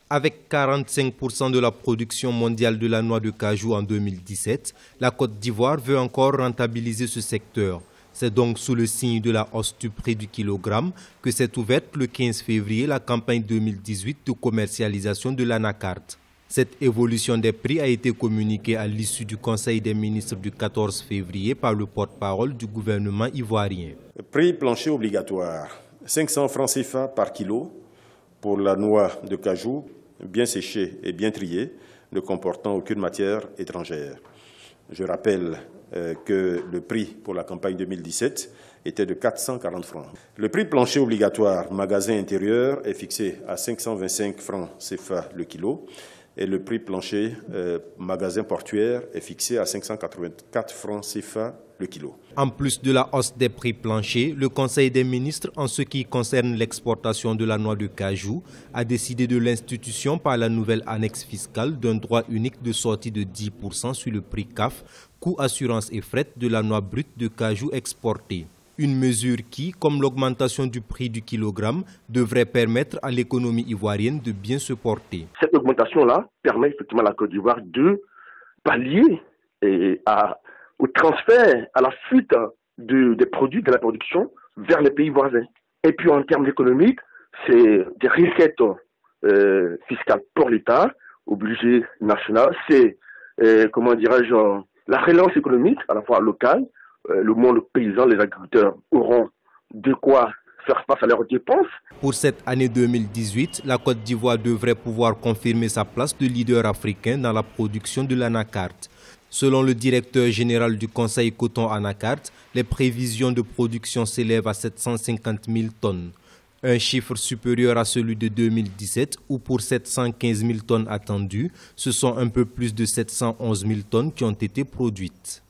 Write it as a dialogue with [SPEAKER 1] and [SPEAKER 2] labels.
[SPEAKER 1] Avec 45% de la production mondiale de la noix de cajou en 2017, la Côte d'Ivoire veut encore rentabiliser ce secteur. C'est donc sous le signe de la hausse du prix du kilogramme que s'est ouverte le 15 février la campagne 2018 de commercialisation de l'anacarte. Cette évolution des prix a été communiquée à l'issue du Conseil des ministres du 14 février par le porte-parole du gouvernement ivoirien.
[SPEAKER 2] Prix plancher obligatoire, 500 francs CFA par kilo pour la noix de cajou bien séchée et bien triée, ne comportant aucune matière étrangère. Je rappelle que le prix pour la campagne 2017 était de 440 francs. Le prix plancher obligatoire magasin intérieur est fixé à 525 francs CFA le kilo et le prix plancher magasin portuaire est fixé à 584 francs CFA le kilo.
[SPEAKER 1] En plus de la hausse des prix planchers, le Conseil des ministres, en ce qui concerne l'exportation de la noix de cajou, a décidé de l'institution par la nouvelle annexe fiscale d'un droit unique de sortie de 10% sur le prix CAF, coût assurance et fret de la noix brute de cajou exportée. Une mesure qui, comme l'augmentation du prix du kilogramme, devrait permettre à l'économie ivoirienne de bien se porter.
[SPEAKER 3] Cette augmentation-là permet effectivement à la Côte d'Ivoire de pallier au transfert, à la fuite des produits de la production vers les pays voisins. Et puis en termes économiques, c'est des recettes fiscales pour l'État, au budget national, c'est, la relance économique à la fois locale. Le monde paysan, les agriculteurs auront de quoi faire face à leurs dépenses.
[SPEAKER 1] Pour cette année 2018, la Côte d'Ivoire devrait pouvoir confirmer sa place de leader africain dans la production de l'anacarte. Selon le directeur général du Conseil Coton Anacarte, les prévisions de production s'élèvent à 750 000 tonnes. Un chiffre supérieur à celui de 2017 où pour 715 000 tonnes attendues, ce sont un peu plus de 711 000 tonnes qui ont été produites.